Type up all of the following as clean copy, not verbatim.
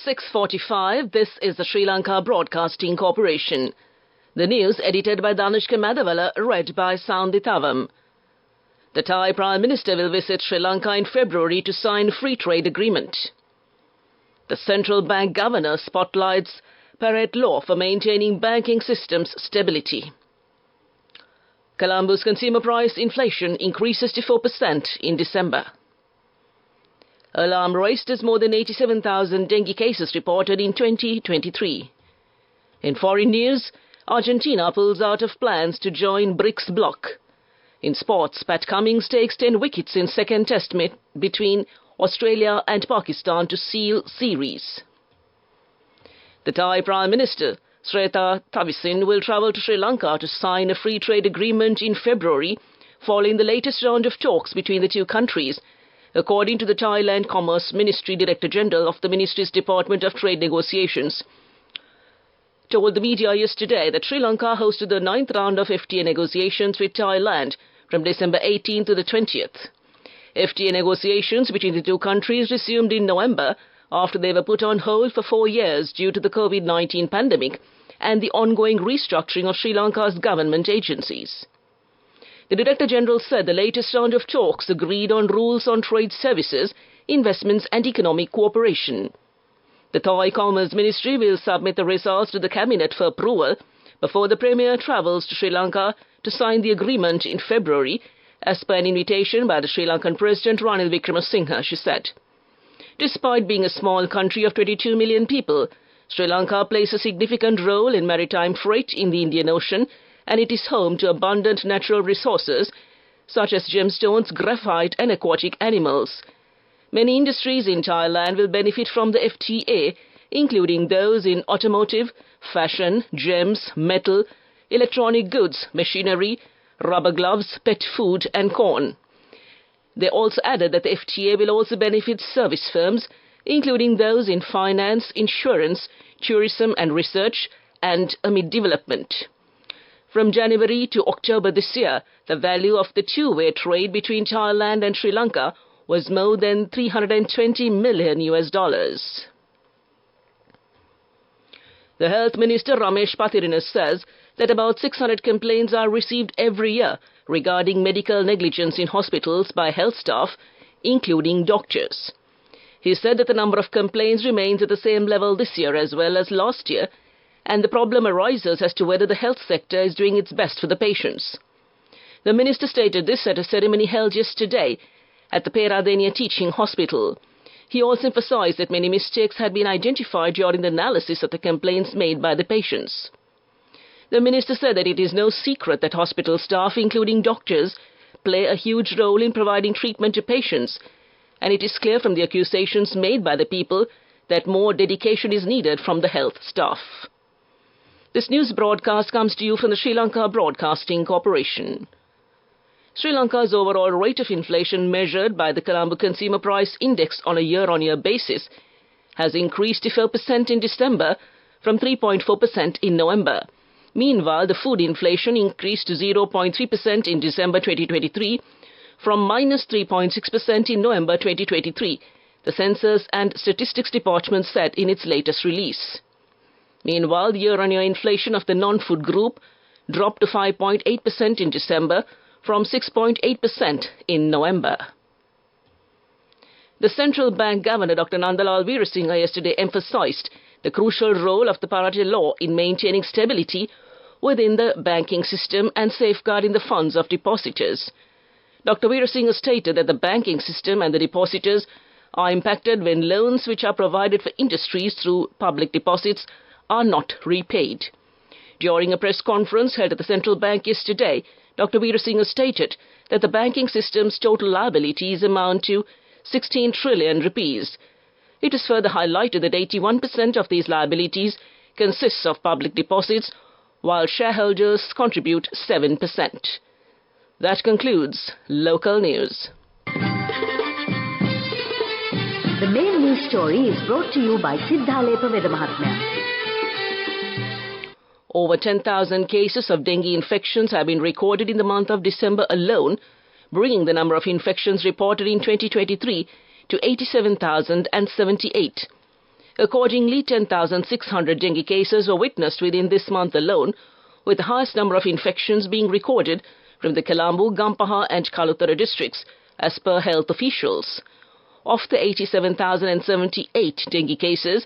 6:45, this is the Sri Lanka Broadcasting Corporation. The news edited by Danushka Madhavala, read by Soundithavam. The Thai Prime Minister will visit Sri Lanka in February to sign free trade agreement. The central bank governor spotlights Parrott law for maintaining banking system's stability. Colombo's consumer price inflation increases to 4% in December. Alarm raised as more than 87,000 dengue cases reported in 2023. In foreign news, Argentina pulls out of plans to join BRICS bloc. In sports, Pat Cummins takes 10 wickets in second test between Australia and Pakistan to seal series. The Thai Prime Minister, Srettha Thavisin, will travel to Sri Lanka to sign a free trade agreement in February, following the latest round of talks between the two countries, according to the Thailand Commerce Ministry Director General of the Ministry's Department of Trade Negotiations. Told the media yesterday that Sri Lanka hosted the 9th round of FTA negotiations with Thailand from December 18th to the 20th. FTA negotiations between the two countries resumed in November after they were put on hold for 4 years due to the COVID-19 pandemic and the ongoing restructuring of Sri Lanka's government agencies. The Director General said the latest round of talks agreed on rules on trade services, investments and economic cooperation. The Thai Commerce Ministry will submit the results to the Cabinet for approval before the Premier travels to Sri Lanka to sign the agreement in February, as per an invitation by the Sri Lankan President Ranil Wickremesinghe, she said. Despite being a small country of 22 million people, Sri Lanka plays a significant role in maritime freight in the Indian Ocean, and it is home to abundant natural resources such as gemstones, graphite and aquatic animals. Many industries in Thailand will benefit from the FTA, including those in automotive, fashion, gems, metal, electronic goods, machinery, rubber gloves, pet food and corn. They also added that the FTA will also benefit service firms, including those in finance, insurance, tourism and research, and amid development. From January to October this year, the value of the two-way trade between Thailand and Sri Lanka was more than $320 million. The Health Minister Ramesh Pathirina says that about 600 complaints are received every year regarding medical negligence in hospitals by health staff, including doctors. He said that the number of complaints remains at the same level this year as well as last year, and the problem arises as to whether the health sector is doing its best for the patients. The minister stated this at a ceremony held yesterday at the Peradeniya Teaching Hospital. He also emphasized that many mistakes had been identified during the analysis of the complaints made by the patients. The minister said that it is no secret that hospital staff, including doctors, play a huge role in providing treatment to patients, and it is clear from the accusations made by the people that more dedication is needed from the health staff. This news broadcast comes to you from the Sri Lanka Broadcasting Corporation. Sri Lanka's overall rate of inflation measured by the Colombo Consumer Price Index on a year-on-year basis has increased to 4% in December from 3.4% in November. Meanwhile, the food inflation increased to 0.3% in December 2023 from minus 3.6% in November 2023, the Census and Statistics Department said in its latest release. Meanwhile, the year-on-year inflation of the non-food group dropped to 5.8% in December from 6.8% in November. The central bank governor, Dr. Nandalal Veerasinghe, yesterday emphasized the crucial role of the Parrott law in maintaining stability within the banking system and safeguarding the funds of depositors. Dr. Veerasinghe stated that the banking system and the depositors are impacted when loans which are provided for industries through public deposits are not repaid. During a press conference held at the central bank yesterday, Dr. Veerasinghe stated that the banking system's total liabilities amount to 16 trillion rupees. It is further highlighted that 81% of these liabilities consists of public deposits, while shareholders contribute 7%. That concludes local news. The main news story is brought to you by Sinhala Vedamahatmya. Over 10,000 cases of dengue infections have been recorded in the month of December alone, bringing the number of infections reported in 2023 to 87,078. Accordingly, 10,600 dengue cases were witnessed within this month alone, with the highest number of infections being recorded from the Colombo, Gampaha and Kalutara districts, as per health officials. Of the 87,078 dengue cases,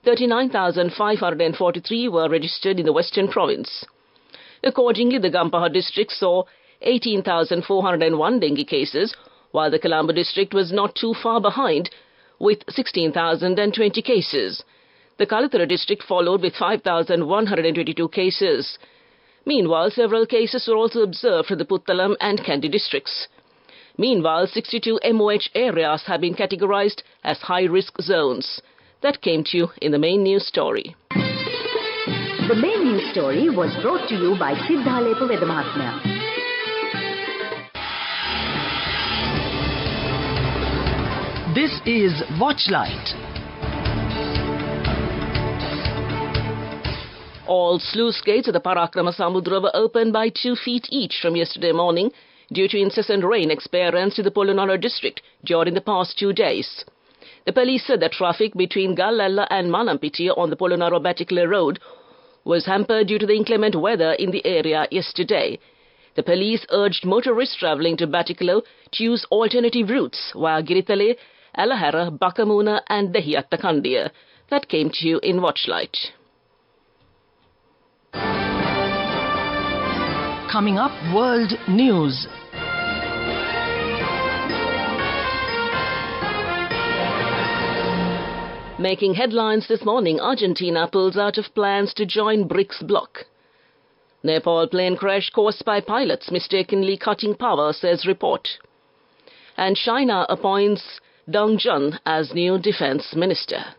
39,543 were registered in the Western Province. Accordingly, the Gampaha district saw 18,401 dengue cases, while the Colombo district was not too far behind, with 16,020 cases. The Kalutara district followed with 5,122 cases. Meanwhile, several cases were also observed from the Puttalam and Kandy districts. Meanwhile, 62 MOH areas have been categorized as high-risk zones. That came to you in the main news story. The main news story was brought to you by Sinhala Vedamahatmya. This is Watchlight. All sluice gates at the Parakrama Samudra were opened by 2 feet each from yesterday morning due to incessant rain experienced in the Polonnaruwa district during the past 2 days. The police said that traffic between Gallella and Malampitiya on the Polonnaruwa-Batikale road was hampered due to the inclement weather in the area yesterday. The police urged motorists travelling to Batikale to use alternative routes via Giritale, Alahara, Bakamuna and Dehiyattakandiya. That came to you in Watchlight. Coming up, World News. Making headlines this morning, Argentina pulls out of plans to join BRICS bloc. Nepal plane crash caused by pilots mistakenly cutting power, says report. And China appoints Dong Jun as new defense minister.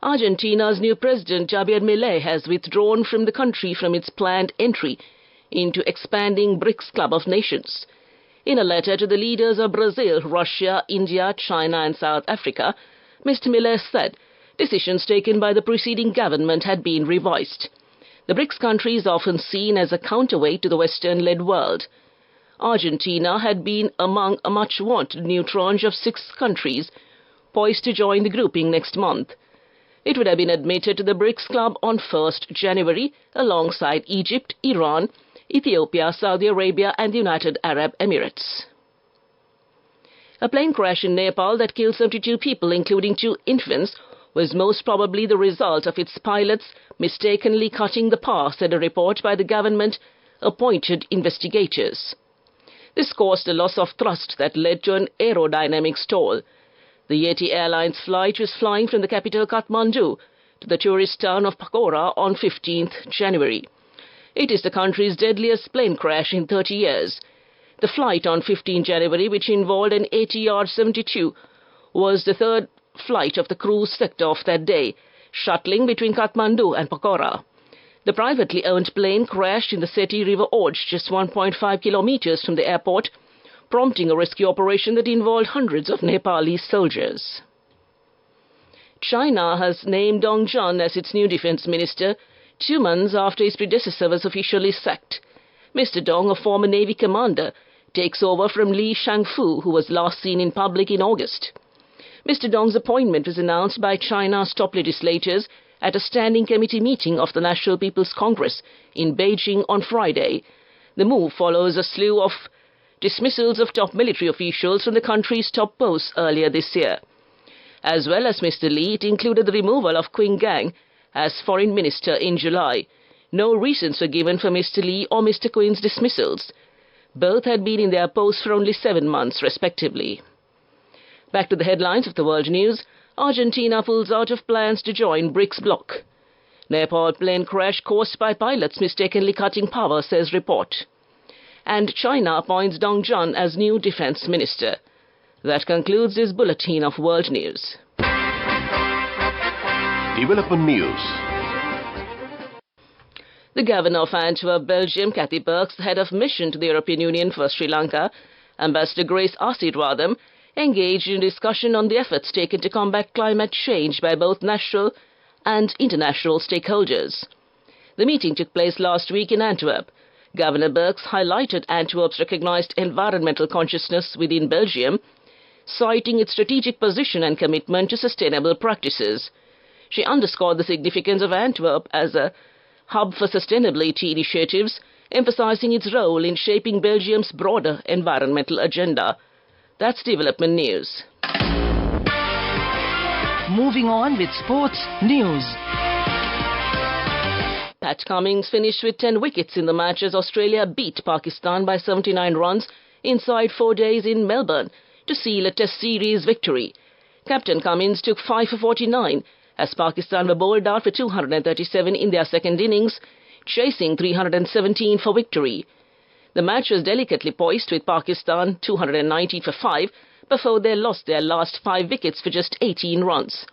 Argentina's new president, Javier Milei, has withdrawn from the country from its planned entry into expanding BRICS Club of Nations. In a letter to the leaders of Brazil, Russia, India, China and South Africa, Mr. Milei said decisions taken by the preceding government had been revised. The BRICS countries are often seen as a counterweight to the Western-led world. Argentina had been among a much-wanted new tranche of 6 countries poised to join the grouping next month. It would have been admitted to the BRICS Club on 1st January alongside Egypt, Iran, Ethiopia, Saudi Arabia and the United Arab Emirates. A plane crash in Nepal that killed 72 people, including 2 infants, was most probably the result of its pilots mistakenly cutting the path, said a report by the government-appointed investigators. This caused a loss of thrust that led to an aerodynamic stall. The Yeti Airlines flight was flying from the capital Kathmandu to the tourist town of Pakora on 15th January. It is the country's deadliest plane crash in 30 years. The flight on 15 January, which involved an ATR 72, was the 3rd flight of the cruise sector of that day, shuttling between Kathmandu and Pakora. The privately owned plane crashed in the Seti River Gorge, just 1.5 kilometers from the airport, prompting a rescue operation that involved hundreds of Nepalese soldiers. China has named Dong Jun as its new defense minister 2 months after his predecessor was officially sacked. Mr. Dong, a former Navy commander, takes over from Li Shangfu, who was last seen in public in August. Mr. Dong's appointment was announced by China's top legislators at a standing committee meeting of the National People's Congress in Beijing on Friday. The move follows a slew of dismissals of top military officials from the country's top posts earlier this year. As well as Mr. Li, it included the removal of Qin Gang as foreign minister in July. No reasons were given for Mr. Li or Mr. Qin's dismissals. Both had been in their posts for only 7 months, respectively. Back to the headlines of the world news. Argentina pulls out of plans to join BRICS bloc. Nepal plane crash caused by pilots mistakenly cutting power, says report. And China appoints Dong Jun as new defense minister. That concludes this bulletin of world news. Development news. The governor of Antwerp, Belgium, Cathy Burke's head of mission to the European Union for Sri Lanka, Ambassador Grace Asirwadam, engaged in discussion on the efforts taken to combat climate change by both national and international stakeholders. The meeting took place last week in Antwerp. Governor Burke highlighted Antwerp's recognized environmental consciousness within Belgium, citing its strategic position and commitment to sustainable practices. She underscored the significance of Antwerp as a hub for sustainability initiatives, emphasizing its role in shaping Belgium's broader environmental agenda. That's development news. Moving on with sports news. Pat Cummins finished with 10 wickets in the match as Australia beat Pakistan by 79 runs inside 4 days in Melbourne to seal a Test series victory. Captain Cummins took 5 for 49 as Pakistan were bowled out for 237 in their second innings, chasing 317 for victory. The match was delicately poised with Pakistan 290 for 5 before they lost their last 5 wickets for just 18 runs.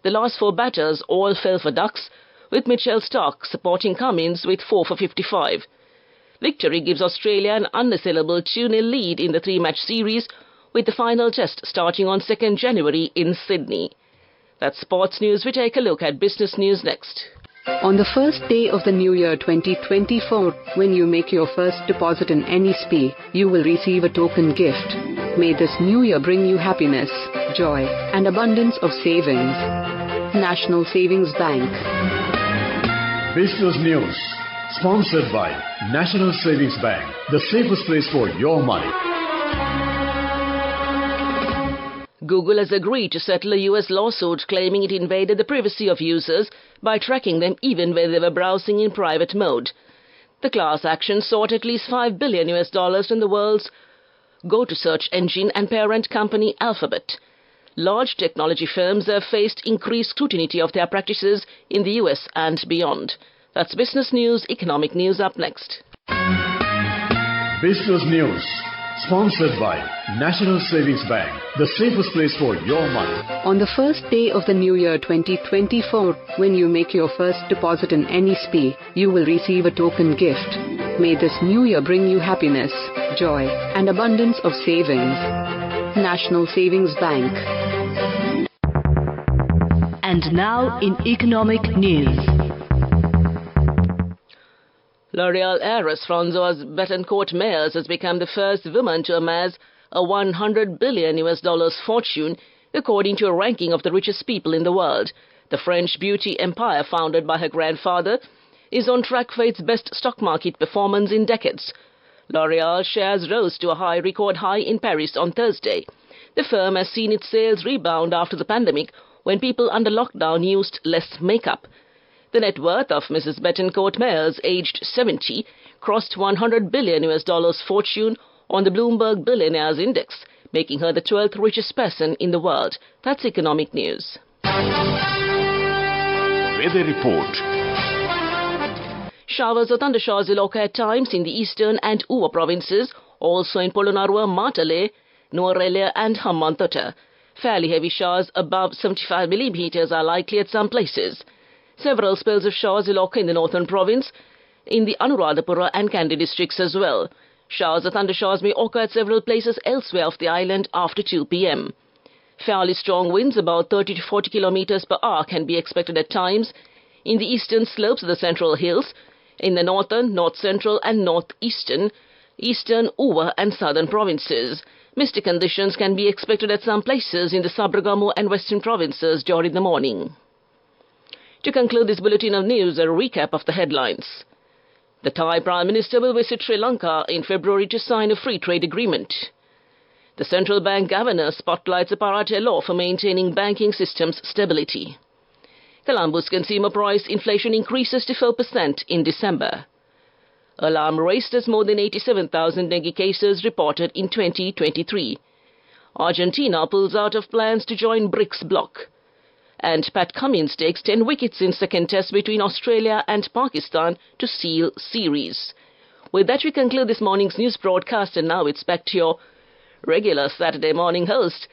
The last 4 batters all fell for ducks, with Mitchell Starc supporting Cummins with 4 for 55. Victory gives Australia an unassailable 2-0 lead in the 3-match series, with the final test starting on 2nd January in Sydney. That's sports news. We take a look at business news next. On the first day of the new year 2024, when you make your first deposit in any SPE, you will receive a token gift. May this new year bring you happiness, joy, and abundance of savings. National Savings Bank. Business News, sponsored by National Savings Bank, the safest place for your money. Google has agreed to settle a US lawsuit claiming it invaded the privacy of users by tracking them even when they were browsing in private mode. The class action sought at least $5 billion from the world's go-to search engine and parent company Alphabet. Large technology firms have faced increased scrutiny of their practices in the US and beyond. That's business news, economic news up next. Business News, sponsored by National Savings Bank, the safest place for your money. On the first day of the new year 2024, when you make your first deposit in any SPE, you will receive a token gift. May this new year bring you happiness, joy, and abundance of savings. National Savings Bank. And now in economic news. L'Oreal heiress Françoise Bettencourt-Meyers has become the first woman to amass a $100 billion fortune, according to a ranking of the richest people in the world. The French beauty empire, founded by her grandfather, is on track for its best stock market performance in decades. L'Oreal shares rose to a record high in Paris on Thursday. The firm has seen its sales rebound after the pandemic, when people under lockdown used less makeup. The net worth of Mrs. Bettencourt-Meyers, aged 70, crossed $100 billion fortune on the Bloomberg Billionaires Index, making her the 12th richest person in the world. That's economic news. Weather report. Showers or thundershowers will occur at times in the eastern and Uva provinces, also in Polonnaruwa, Matale, Nuwara and Hambantota. Fairly heavy showers above 75 millimeters are likely at some places. Several spells of showers will occur in the northern province, in the Anuradhapura and Kandy districts as well. Showers or thundershowers may occur at several places elsewhere off the island after 2 p.m. Fairly strong winds, about 30 to 40 kilometers per hour, can be expected at times in the eastern slopes of the central hills, in the northern, north-central and northeastern, eastern, Uva and southern provinces. Misty conditions can be expected at some places in the Sabragamu and western provinces during the morning. To conclude this bulletin of news, a recap of the headlines. The Thai Prime Minister will visit Sri Lanka in February to sign a free trade agreement. The central bank governor spotlights a Parate law for maintaining banking system's stability. Colombo's consumer price inflation increases to 4% in December. Alarm raised as more than 87,000 dengue cases reported in 2023. Argentina pulls out of plans to join BRICS bloc. And Pat Cummins takes 10 wickets in second test between Australia and Pakistan to seal series. With that, we conclude this morning's news broadcast, and now it's back to your regular Saturday morning host,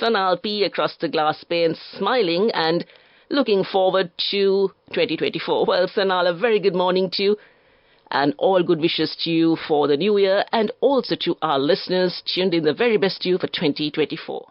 Sanal P, across the glass pane, smiling and looking forward to 2024. Well, Sanal, a very good morning to you, and all good wishes to you for the new year, and also to our listeners tuned in, the very best to you for 2024.